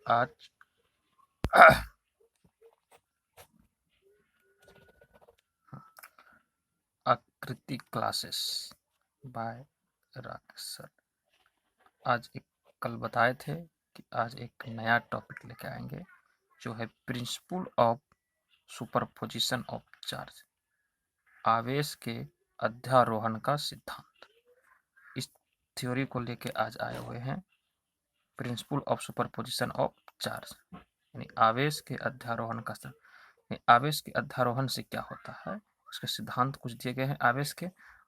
आज आकृति classes bye Rakesh sir. आज एक कल बताए थे कि आज एक नया टॉपिक लेके आएंगे जो है principal of superposition of charge, आवेश के अध्यारोहण का सिद्धांत। इस थ्योरी को लेके आज आए हुए हैं principal of superposition of charge, यानी आवेश के अध्यारोहण का सिद्धांत। आवेश के अध्यारोहण से क्या होता है, उसके सिद्धांत कुछ दिए गए हैं आवेश के,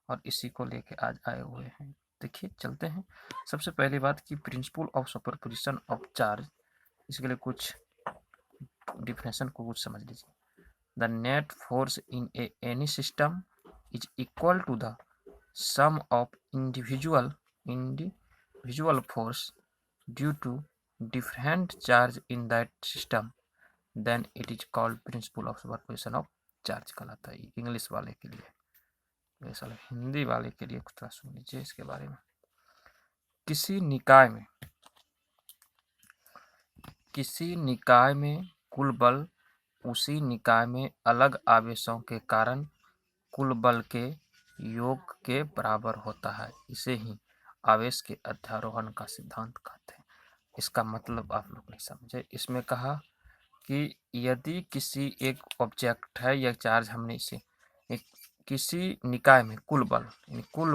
और इसी को लेके आज आए हुए हैं। देखिए चलते हैं। सबसे पहली बात कि principle of superposition of charge, इसके लिए कुछ डिफिनेशन को कुछ समझ लीजिए। The net force in any system is equal to the sum of individual force due to different charge in that system, then it is called principle of superposition of charge कहलाता है। English वाले के लिए, हिंदी वाले के लिए कुछ सुन लीजिए इसके बारे में। किसी निकाय में कुल बल उसी निकाय में अलग आवेशों के कारण कुल बल के योग के बराबर होता है। इसे ही आवेश के अध्यारोहण का सिद्धांत कहते हैं। इसका मतलब आप लोग नहीं समझे। इसमें कहा कि यदि किसी एक ऑब्जेक्ट है या चार्ज, हमने इसे किसी निकाय में कुल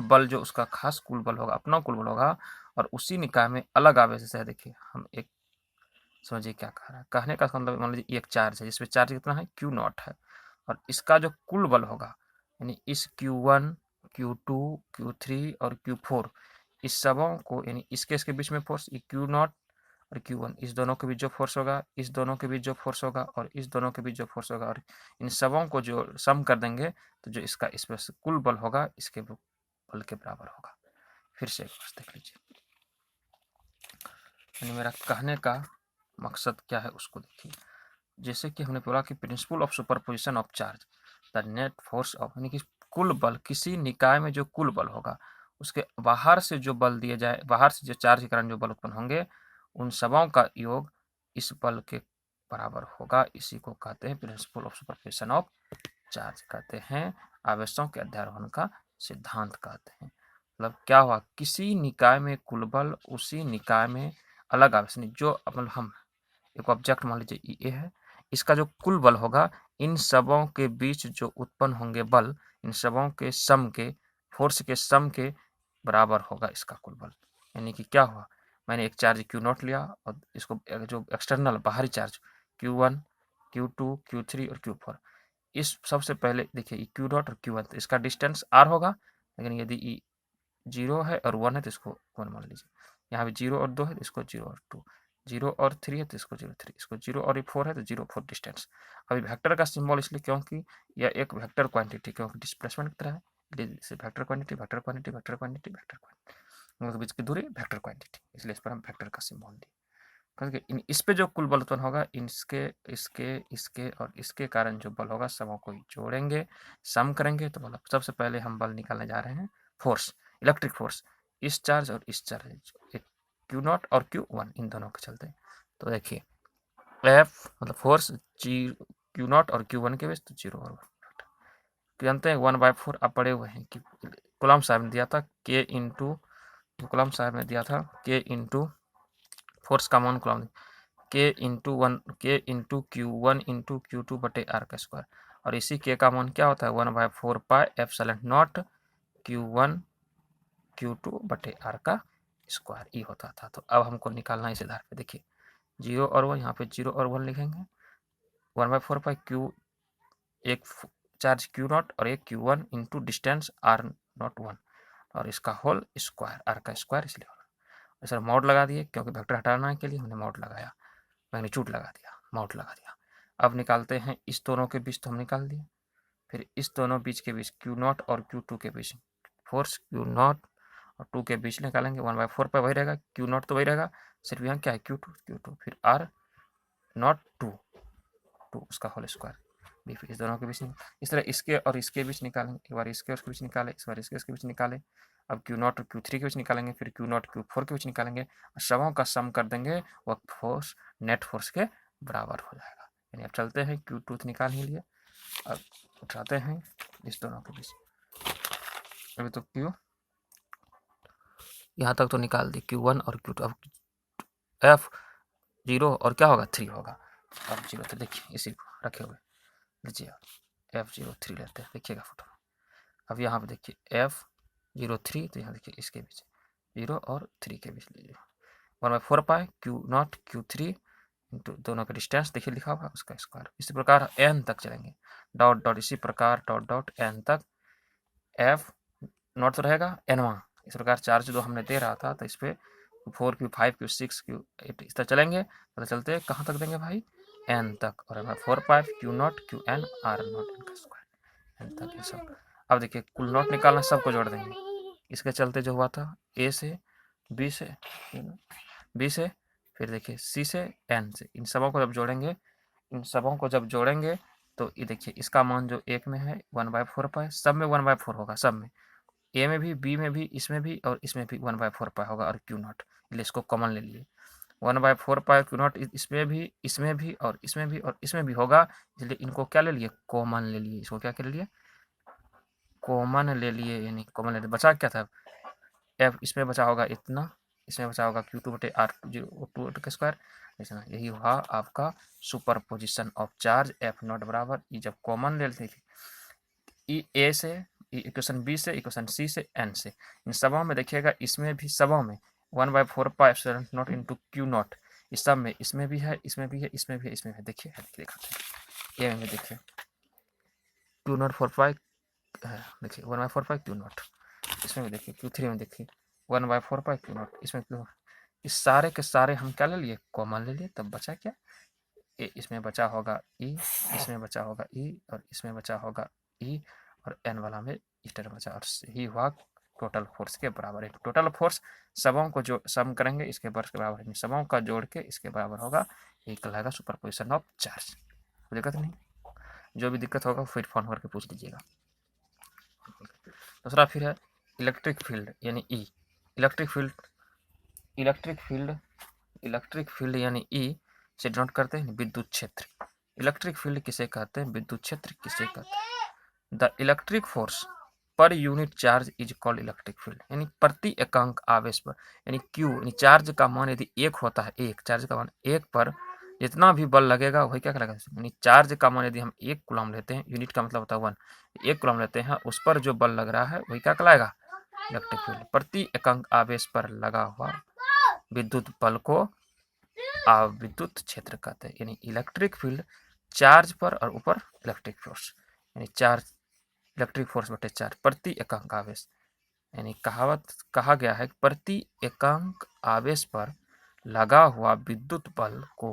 बल जो उसका खास कुल बल होगा, अपना कुल बल होगा, और उसी निकाय में अलग आवेश है। देखिए हम एक समझिए क्या कह रहा है। कहने का मतलब, मान लीजिए एक चार्ज है जिसमें चार्ज कितना है, Q0 है, और इसका जो कुल बल होगा, यानी इस Q1, Q2, Q3 और Q4, इस सबों को, यानी इसके बीच में फोर्स Q0 और Q1, इस दोनों के बीच जो फोर्स होगा, इस दोनों के बीच जो फोर्स होगा, और इस दोनों के बीच जो फोर्स होगा, और इन सबों को जो सम कर देंगे तो जो इसका इस पर कुल बल होगा इसके बल के बराबर होगा। फिर से एक बार देख लीजिए, यानी मेरा कहने का मकसद क्या है उसको देखिए। जैसे कि हमने बोला कि principle of superposition of charge, the net force of, यानी कि कुल बल, किसी निकाय में जो कुल बल होगा उसके बाहर से जो बल दिए जाए, बाहर से जो चार्ज के कारण जो बल उत्पन्न होंगे, उन सबों का योग इस बल के बराबर होगा। इसी को कहते हैं principal of superposition of charge, कहते हैं आवेशों के अध्यारोहण का सिद्धांत कहते हैं। मतलब क्या हुआ, किसी निकाय में कुल बल उसी निकाय में अलग आवेश, जो मतलब हम एक ऑब्जेक्ट मान लीजिए ये है, इसका जो कुल बल होगा, इन सबों के बीच जो उत्पन्न होंगे बल, इन सबों के सम के, फोर्स के सम के बराबर होगा इसका कुल बल। यानी कि क्या हुआ, मैंने एक चार्ज Q0 लिया और इसको जो एक्सटर्नल बाहरी चार्ज Q1, Q2, Q3 और Q4, इस सबसे पहले देखिए Q0 और Q1, तो इसका डिस्टेंस R होगा, लेकिन यदि 0 है और 1 है तो इसको 1 मान लीजिए। यहाँ पे 0 और 2 है तो इसको 0 और 2, 0 और 3 है तो इसको 0 3, इसको 0 और 4 है तो 0 4 डिस्टेंस। अभी वेक्टर का सिंबल इसलिए क्योंकि यह एक वेक्टर क्वांटिटी, क्योंकि डिस्प्लेसमेंट की तरह है, इसलिए vector quantity vector quantity vector quantity vector quantity, दोनों के बीच की दूरी वेक्टर क्वांटिटी, इसलिए इस पर हम वेक्टर का सिंबल दिए। क्योंकि इस पे जो कुल बल उत्पन्न होगा, इसके इसके इसके और इसके कारण जो बल होगा सबों को जोड़ेंगे, सम करेंगे, तो मतलब सबसे पहले हम बल निकालने जा रहे हैं, फोर्स, इलेक्ट्रिक फोर्स, इस चार्ज और इस चार्ज, Q0 और Q1 इन दोनों के चलते। तो देखिए F मतलब फोर्स Q0 और Q1 के बीच, तो 0 और 1 जानते हैं 1/4 अब पड़े हुए हैं कि कूलम्ब साहब ने दिया था K इंटू, कूलम्ब साहब ने दिया था K इंटू फोर्स का मान coulomb, K into Q1 into Q2 बटे R का स्क्वायर, और इसी K का मान क्या होता है 1/4 pi epsilon not Q1 Q2 बटे R का स्क्वायर ई होता था। तो अब हमको निकालना इस आधार पे, देखिए 0 और 1, यहाँ पे 0 और 1 लिखेंगे, 1/4 पाई Q, एक चार्ज Q0 और एक Q1 इंटू डिस्टेंस R01, और इसका होल स्क्वायर, R का स्क्वायर इसलिए होगा। सर मॉड लगा दिए, क्योंकि वेक्टर हटाना के लिए हमने मॉड लगाया, मैग्नीट्यूड लगा दिया, मॉड लगा दिया। अब निकालते हैं इस दोनों के बीच, तो हम निकाल दिए। फिर इस दोनों बीच के बीच Q0 और Q2 के बीच फोर्स Q0 और 2 के बीच निकालेंगे, 1/4 पर वही रहेगा, Q0 तो वही रहेगा, सिर्फ यहाँ क्या है Q2, फिर R0 2 उसका होल स्क्वायर, इस दोनों के बीच, इस तरह इसके और इसके बीच निकालेंगे, एक बार इसके और इसके बीच निकाले, इस बार इसके बीच निकाले, अब Q0 और Q3 के बीच निकालेंगे, फिर Q0 Q4 के बीच निकालेंगे और सबों का सम कर देंगे, वह फोर्स नेट फोर्स के बराबर हो जाएगा। यानी अब चलते हैं, Q2 निकाल ही लिए, अब उठाते हैं इस दोनों के बीच। अभी तो Q यहाँ तक तो निकाल दी, Q1 और Q2। अब F0 और क्या होगा 3 होगा। अब 0 तो देखिए इसी को रखे हुए लीजिए, F03 लेते हैं, देखिएगा फोटो। अब यहाँ पे देखिए F03, तो यहाँ देखिए इसके बीच 0 और 3 के बीच लीजिए 1/4 पाई Q0 Q3 इंटू दोनों का डिस्टेंस देखिए लिखा हुआ उसका स्क्वायर। इसी प्रकार n तक चलेंगे, डॉट डॉट, इसी प्रकार डॉट डॉट n तक। F0 तो रहेगा n1, इस प्रकार चार्ज जो हमने दे रहा था, तो इस पर Q4 Q5 Q6 Q8 इस तरह चलेंगे। तो चलते कहाँ तक देंगे भाई, n तक, और 4 पाई Q0 Qn R0 n का स्क्वायर n तक ये सब। अब देखिए कुल नोट निकालना, सबको जोड़ देंगे। इसके चलते जो हुआ था A से B से B से, फिर देखिए C से N से, इन सबों को जब जोड़ेंगे, इन सबों को जब जोड़ेंगे तो ये देखिए इसका मान जो एक में है 1/4 पाई, सब में 1/4 होगा, सब में, ए में भी, बी में भी, इसमें भी और इसमें भी 1/4 पाई होगा, और Q0, इसलिए इसको कॉमन ले लिए 1/4 पाई Q0 इसमें भी, इसमें भी और इसमें भी और इसमें भी होगा, इसलिए इनको क्या ले लिए, कॉमन ले लिए। इसको क्या ले लिए, कॉमन ले लिए, यानी कॉमन ले लिए। बचा क्या था, एफ इसमें बचा होगा इतना, इसमें बचा होगा Q2/R2 का स्क्वायर। यही हुआ आपका super position of charge F0 बराबर ई। जब कॉमन ले लेते ई ए से, इक्वेशन बी से, इक्वेशन सी से, एन से, इन सबों में देखिएगा, इसमें भी सबों में 1/4 pi epsilon not into Q0, इस सब में, इसमें भी है, इसमें भी है, इसमें भी है, इसमें भी है। देखिए दिखाते हैं, ए में देखिए Q0 4 पाई है, देखिए 1/4 पाई Q0, इसमें भी देखिए Q3 में देखिए 1/4 पाई Q0, इसमें Q, इस सारे के सारे हम क्या ले लिए, कॉमन ले लिए। तब बचा क्या, ए इसमें बचा होगा ई, इसमें बचा होगा ई, और इसमें बचा होगा ई, और एन वाला में ई टर्म बचा, और यही हुआ टोटल फोर्स के बराबर है। टोटल फोर्स सबों को जो सम करेंगे इसके वर्ग के बराबर है, सबों का जोड़ के इसके बराबर होगा, ये कहलाएगा सुपरपोजिशन ऑफ चार्ज। कोई दिक्कत नहीं, जो भी दिक्कत होगा फिर फोन करके पूछ लीजिएगा। दूसरा फिर है इलेक्ट्रिक फील्ड यानी E. Electric field, electric field, electric field यानी ई से डिनोट करते हैं विद्युत क्षेत्र। इलेक्ट्रिक फील्ड किसे कहते हैं, विद्युत क्षेत्र किसे कहते हैं। The electric force per unit charge is called electric field, यानी प्रति एकांक आवेश पर, यानी क्यू, यानी चार्ज का मान यदि एक होता है, एक चार्ज का मान एक पर जितना भी बल लगेगा वही क्या लगेगा, यानी चार्ज का मान यदि हम 1 कूलम लेते हैं, यूनिट का मतलब होता है 1, 1 कूलम लेते हैं, उस पर जो बल लग रहा है वही क्या कहलाएगा, इलेक्ट्रिक फील्ड। प्रति एकांक आवेश पर लगा हुआ विद्युत बल को विद्युत क्षेत्र कहते हैं। यानी इलेक्ट्रिक फील्ड चार्ज पर और ऊपर इलेक्ट्रिक फोर्स, यानी चार्ज इलेक्ट्रिक फोर्स बटे चार्ज प्रति एकांक आवेश, यानी कहावत कहा गया है प्रति एकांक आवेश पर लगा हुआ विद्युत बल को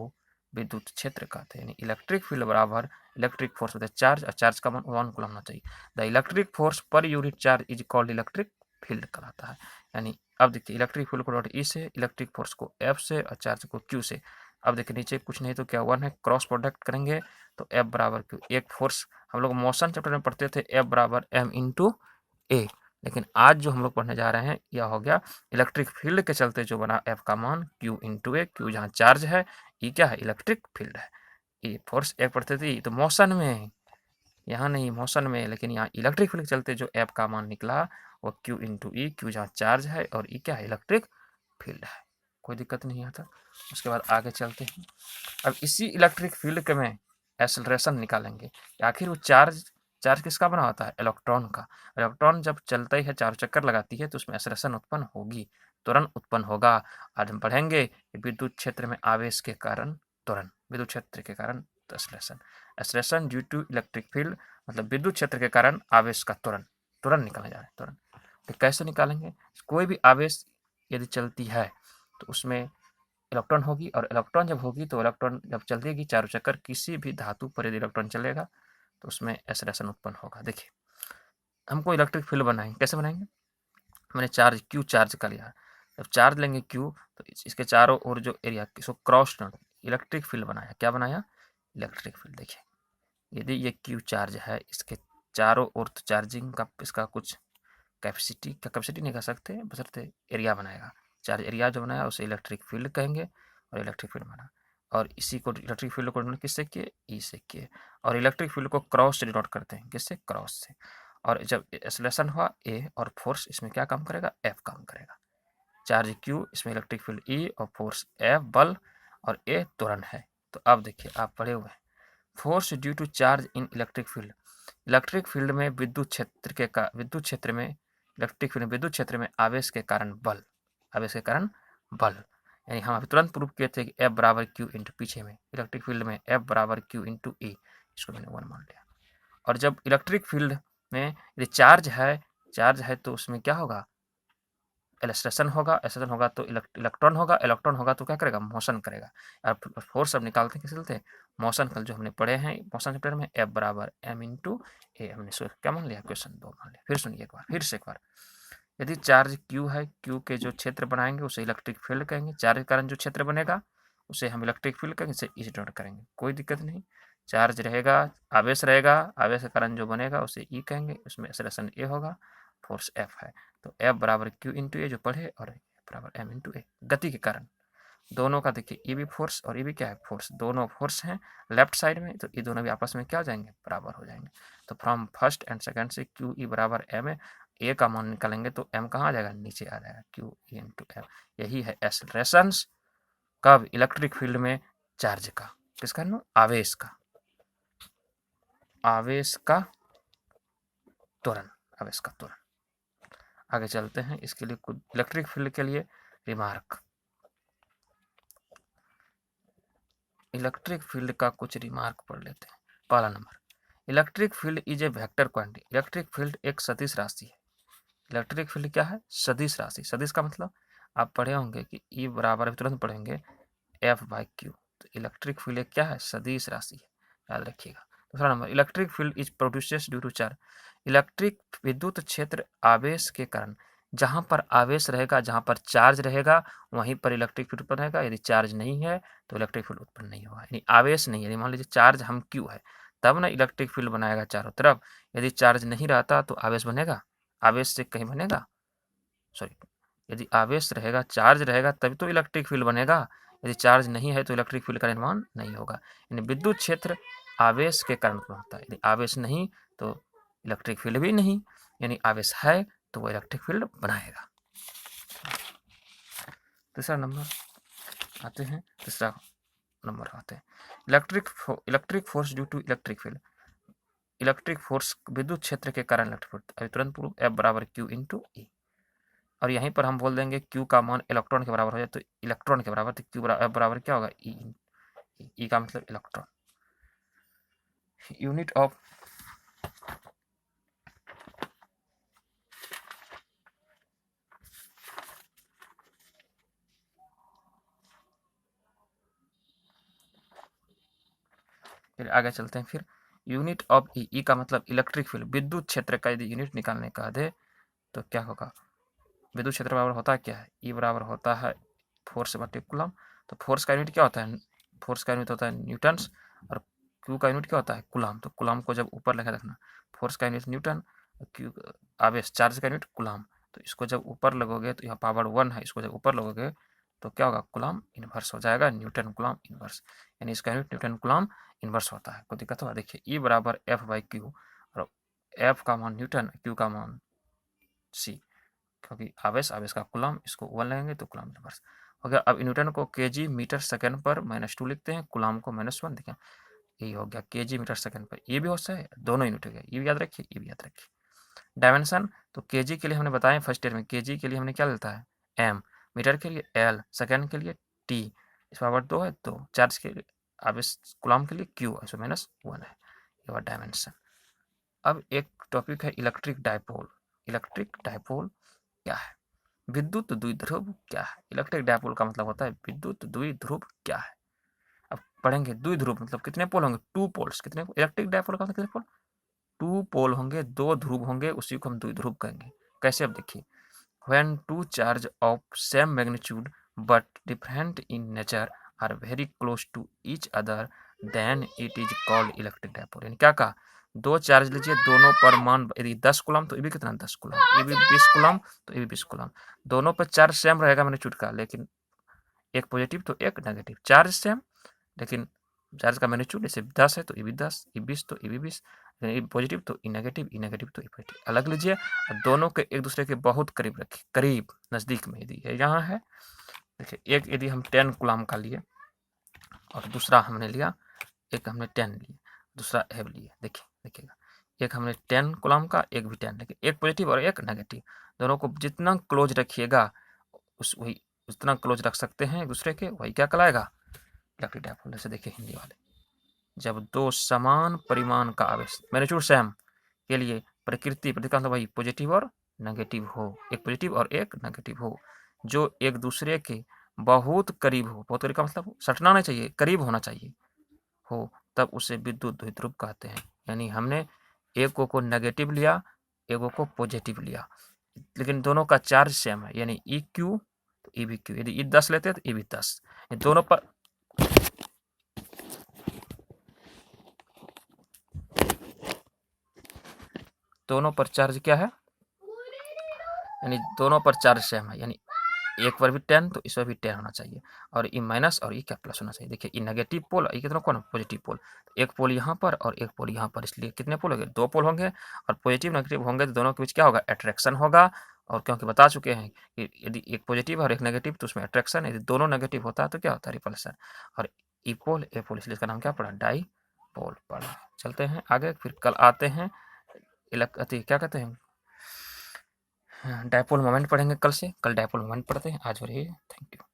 विद्युत क्षेत्र कहते हैं। यानी इलेक्ट्रिक फील्ड बराबर इलेक्ट्रिक फोर्स बटे चार्ज, और चार्ज का मान 1 कूलम होना चाहिए। The electric force per unit charge is called electric field कहलाता है। यानी अब देखिए electric field co dot E से, इलेक्ट्रिक फोर्स को एफ से, और चार्ज को क्यू से। अब देखिए नीचे कुछ नहीं तो क्या 1 है, क्रॉस प्रोडक्ट करेंगे तो एफ बराबर क्यू। एक फोर्स हम लोग मोशन चैप्टर में पढ़ते थे एफ बराबर एम इंटू ए, लेकिन आज जो हम लोग पढ़ने जा रहे हैं यह हो गया इलेक्ट्रिक फील्ड के चलते जो बना एफ का मान क्यू इंटू ए। क्यू जहाँ चार्ज है, ये क्या है, इलेक्ट्रिक फील्ड है। ये फोर्स एक पढ़ते थे तो मोशन में, यहाँ नहीं मोशन में, लेकिन यहाँ इलेक्ट्रिक फील्ड के चलते जो एफ का मान निकला वो क्यू इंटू ई। क्यू जहाँ चार्ज है और ई क्या है, इलेक्ट्रिक फील्ड है। कोई दिक्कत नहीं आता। उसके बाद आगे चलते हैं। अब इसी इलेक्ट्रिक फील्ड के में एक्सेलरेशन निकालेंगे। आखिर वो चार्ज, चार्ज किसका बना होता है, इलेक्ट्रॉन का। इलेक्ट्रॉन जब चलता ही है, चारों चक्कर लगाती है, तो उसमें एक्सेलरेशन उत्पन्न होगी, त्वरण उत्पन्न होगा। आज हम पढ़ेंगे विद्युत क्षेत्र में आवेश के कारण त्वरण, विद्युत क्षेत्र के कारण acceleration. Acceleration due to electric field मतलब विद्युत क्षेत्र के कारण आवेश का त्वरण, त्वरण निकाला जा रहा है। त्वरण तो कैसे निकालेंगे, कोई भी आवेश यदि चलती है तो उसमें इलेक्ट्रॉन होगी, और इलेक्ट्रॉन जब होगी तो इलेक्ट्रॉन जब चलेगी चारों चक्कर, किसी भी धातु पर यदि इलेक्ट्रॉन चलेगा तो उसमें एक्सेलरेशन उत्पन्न होगा। देखिए हमको इलेक्ट्रिक फील्ड बनाएंगे, कैसे बनाएंगे, मैंने चार्ज क्यू चार्ज का लिया, जब चार्ज लेंगे क्यू तो इसके चारों ओर जो एरिया, इसको क्रॉस इलेक्ट्रिक फील्ड बनाया। क्या बनाया, इलेक्ट्रिक फील्ड। देखिए यदि ये क्यू चार्ज है, इसके चारों ओर तो चार्जिंग का इसका कुछ कैपेसिटी नहीं कह सकते, बशर्ते एरिया बनाएगा। चार्ज एरिया जो बनाया उसे इलेक्ट्रिक फील्ड कहेंगे, और इलेक्ट्रिक फील्ड बना। और इसी को इलेक्ट्रिक फील्ड को डिनोट किससे किए, ई से किए। और इलेक्ट्रिक फील्ड को क्रॉस से डिनोट करते हैं, किससे, क्रॉस से। और जब एक्सेलरेशन हुआ ए, और फोर्स इसमें क्या काम करेगा, एफ काम करेगा। चार्ज क्यू, इसमें इलेक्ट्रिक फील्ड ई, और फोर्स एफ बल, और ए त्वरण है। तो अब देखिए आप पढ़े हुए हैं, force due to charge in electric field. Electric field में विद्युत क्षेत्र में इलेक्ट्रिक फील्ड विद्युत क्षेत्र में आवेश के कारण बल, आवेश के कारण बल। यानी हम अभी तुरंत प्रूव किए थे कि एफ बराबर क्यू इंटू, पीछे में इलेक्ट्रिक फील्ड में एफ बराबर क्यू इंटू ई, इसको मैंने 1 मान लिया। और जब इलेक्ट्रिक फील्ड में यदि चार्ज है तो उसमें क्या होगा, एक्सेलरेशन होगा तो इलेक्ट्रॉन होगा तो क्या करेगा, मोशन करेगा। अब फोर्स अब निकालते हैं, कैसे चलते हैं, मोशन कल जो हमने पढ़े हैं मोशन चैप्टर में, एफ बराबर एम इंटू ए, हमने क्या मान लिया, क्वेश्चन 2 मान लिया। फिर सुनिए फिर से एक बार, यदि चार्ज क्यू है, क्यू के जो क्षेत्र बनाएंगे उसे इलेक्ट्रिक फील्ड कहेंगे, चार्ज के कारण जो क्षेत्र बनेगा उसे हम इलेक्ट्रिक फील्ड कहेंगे, इसे ई डिनोट करेंगे, कोई दिक्कत नहीं। चार्ज रहेगा, आवेश रहेगा, आवेश के कारण जो बनेगा उसे ई कहेंगे, उसमें एक्सेलरेशन ए होगा, फोर्स एफ है। तो एफ बराबर क्यू इंटू ए जो पढ़े, और एफ बराबर एम इंटू ए, गति के कारण दोनों का देखिए, ई भी फोर्स और ई भी क्या है, फोर्स, दोनों फोर्स हैं लेफ्ट साइड में, तो ये दोनों भी आपस में क्या हो जाएंगे, बराबर हो जाएंगे। तो फ्रॉम फर्स्ट एंड सेकंड से क्यू ई बराबर एम है, ए का मान निकालेंगे तो एम कहाँ आ जाएगा, नीचे आ जाएगा, क्यू ई इंटू एम। यही है एक्सेलरेशन कब, इलेक्ट्रिक फील्ड में चार्ज का, किसका, आवेश का, आवेश का त्वरण, आवेश का त्वरण। आगे चलते हैं, इसके लिए कुछ इलेक्ट्रिक फील्ड के लिए रिमार्क, इलेक्ट्रिक फील्ड का कुछ रिमार्क पढ़ लेते हैं। पहला number, electric field is a vector quantity. Electric field एक सदिश राशि है। इलेक्ट्रिक फील्ड क्या है, सदिश राशि। सदिश का मतलब आप पढ़े होंगे कि ई बराबर, तुरंत पढ़ेंगे, एफ बाई क्यू। तो इलेक्ट्रिक फील्ड एक क्या है, सदिश राशि है, याद रखिएगा। दूसरा number, electric field is produces due to charge. Electric विद्युत क्षेत्र आवेश के कारण, जहां पर आवेश रहेगा, जहां पर चार्ज रहेगा, वहीं पर इलेक्ट्रिक फील्ड उत्पन्न रहेगा। यदि चार्ज नहीं है तो इलेक्ट्रिक फील्ड उत्पन्न नहीं होगा। यानी आवेश नहीं है, यदि मान लीजिए चार्ज हम क्यू है, तब ना इलेक्ट्रिक फील्ड बनाएगा चारों तरफ। यदि चार्ज नहीं रहता तो आवेश बनेगा, आवेश से कहीं बनेगा, सॉरी, यदि आवेश रहेगा, चार्ज रहेगा, तभी तो इलेक्ट्रिक फील्ड बनेगा। यदि चार्ज नहीं है तो इलेक्ट्रिक फील्ड का निर्माण नहीं होगा। यानी विद्युत क्षेत्र आवेश के कारण उत्पन्न होता है। यदि आवेश नहीं तो इलेक्ट्रिक फील्ड भी नहीं, यानी आवेश है तो वो इलेक्ट्रिक फील्ड बनाएगा। तीसरा नंबर आते हैं, electric force due to electric field. Electric force विद्युत क्षेत्र के कारण इलेक्ट्रिक फील्ड, अभी तुरंत प्रूफ, एफ बराबर क्यू इंटू ई। और यहीं पर हम बोल देंगे क्यू का मान इलेक्ट्रॉन के बराबर हो जाए, तो इलेक्ट्रॉन के बराबर, तो क्यू बराबर क्या होगा, ई का मतलब इलेक्ट्रॉन। यूनिट ऑफ फिर आगे चलते हैं। फिर यूनिट ऑफ ई का मतलब इलेक्ट्रिक फील्ड, विद्युत क्षेत्र का यदि यूनिट निकालने का दे तो क्या होगा, विद्युत क्षेत्र बराबर होता क्या है, ई बराबर होता है फोर्स बटे कूलम। तो फोर्स का यूनिट क्या होता है, फोर्स का यूनिट होता है न्यूटन्स, और क्यू का यूनिट क्या होता है, कूलम। तो कूलम को जब ऊपर लिखा रखना, फोर्स का यूनिट न्यूटन, क्यू आवेश, चार्ज का यूनिट कूलम। तो इसको जब ऊपर लगोगे तो यहाँ पावर 1 है, इसको जब ऊपर लगोगे तो क्या होगा, कूलम इन्वर्स हो जाएगा, न्यूटन कूलम इन्वर्स, यानी इसका यूनिट न्यूटन कूलम इन्वर्स होता है। कोई दिक्कत हुआ, देखिए ई बराबर एफ बाई क्यू, और एफ का मान न्यूटन, क्यू का मान सी, क्योंकि आवेश का कूलम, इसको 1 लगेंगे तो कूलम इन्वर्स हो गया। अब न्यूटन को केजी मीटर सेकंड पर -2 लिखते हैं, कूलम को -1, देखिए ये हो गया केजी मीटर सेकंड पर। ये भी हो सकता है, दोनों यूनिट हो गया, ये भी याद रखिए, ये भी याद रखिए। डायमेंशन, तो केजी के लिए हमने बताया फर्स्ट ईयर में, केजी के लिए हमने क्या लेता है, एम, मीटर के लिए एल, सेकंड के लिए टी, इस पावर 2 है तो, चार्ज के लिए आवेश कूलम के लिए क्यू, इसमें -1 है, ये हुआ डायमेंशन। अब एक टॉपिक है इलेक्ट्रिक डायपोल। इलेक्ट्रिक डायपोल क्या है, विद्युत द्विध्रुव क्या है। इलेक्ट्रिक डायपोल का मतलब होता है विद्युत द्विध्रुव क्या है। अब पढ़ेंगे, द्विध्रुव मतलब कितने पोल होंगे, 2 पोल्स। कितने, इलेक्ट्रिक डायपोल का मतलब कितने पोल, 2 पोल होंगे, 2 ध्रुव होंगे, उसी को हम द्विध्रुव कहेंगे। कैसे, अब देखिए, when 2 charge of same magnitude but different in nature are very close to each other then it is called electric dipole. यानी क्या कहा, दो चार्ज लीजिए, दोनों पर मान यदि 10 कूलम तो ये भी कितना 10 कूलम, ये भी 20 कूलम तो ये भी 20 कूलम। दोनों पर चार्ज सेम रहेगा मैग्नीट्यूड का, लेकिन एक पॉजिटिव तो एक नेगेटिव, चार्ज सेम लेकिन चार्ज का मैग्नीट्यूड जैसे 10 है तो ये भी 10, ये 20 तो ये भी 20, ये पॉजिटिव तो ये नेगेटिव, ये नेगेटिव तो ये पॉजिटिव। अलग लीजिए और दोनों के एक दूसरे के बहुत करीब रखिए, करीब नज़दीक में यदि है यहाँ है। देखिए एक यदि हम 10 कूलम का लिए और दूसरा हमने लिया, एक हमने 10 लिए, दूसरा एब लिए, देखिए देखिएगा, एक हमने 10 कूलम का, एक भी 10, लेकिन एक पॉजिटिव और एक नेगेटिव, दोनों को जितना क्लोज रखिएगा वही उतना क्लोज रख सकते हैं एक दूसरे के, वही क्या कहलाएगा इलेक्ट्रिक डायपोल। जैसे देखिए हिंदी वाले, जब दो समान परिमाण का आवेश मैग्नीट्यूड सेम के लिए प्रकृति प्रतिक्रिया मतलब वही पॉजिटिव और नेगेटिव हो, एक पॉजिटिव और एक नेगेटिव हो, जो एक दूसरे के बहुत करीब हो, बहुत करीब का मतलब सटना नहीं चाहिए, करीब होना चाहिए हो, तब उसे विद्युत द्विध्रुव कहते हैं। यानी हमने एक को नेगेटिव लिया, एक को पॉजिटिव लिया, लेकिन दोनों का चार्ज सेम है, यानी ई क्यू तो ई भी क्यू, यदि ई 10 लेते हैं तो ई भी 10, दोनों पर चार्ज क्या है, यानी दोनों पर चार्ज सेम है, यानी एक पर भी 10 तो इस पर भी 10 होना चाहिए, और ई माइनस और ई क्या प्लस होना चाहिए। देखिए ई नेगेटिव पोल, ये कितना कौन पॉजिटिव पोल, एक पोल यहाँ पर और एक पोल यहाँ पर, इसलिए कितने पोल होंगे, दो पोल होंगे, और पॉजिटिव नेगेटिव होंगे तो दोनों के बीच क्या होगा, अट्रैक्शन होगा। और क्योंकि बता चुके हैं कि यदि एक पॉजिटिव और एक नेगेटिव तो उसमें अट्रैक्शन, यदि दोनों नेगेटिव होता है तो क्या होता है, रिपल्सन। और ई पोल ए पोल, इसलिए इसका नाम क्या पड़ा, डाई पोल पड़ा। चलते हैं आगे, फिर कल आते हैं क्या कहते हैं, डायपोल मोमेंट पढ़ेंगे कल से, कल डायपोल मोमेंट पढ़ते हैं। आज हो रही है, थैंक यू।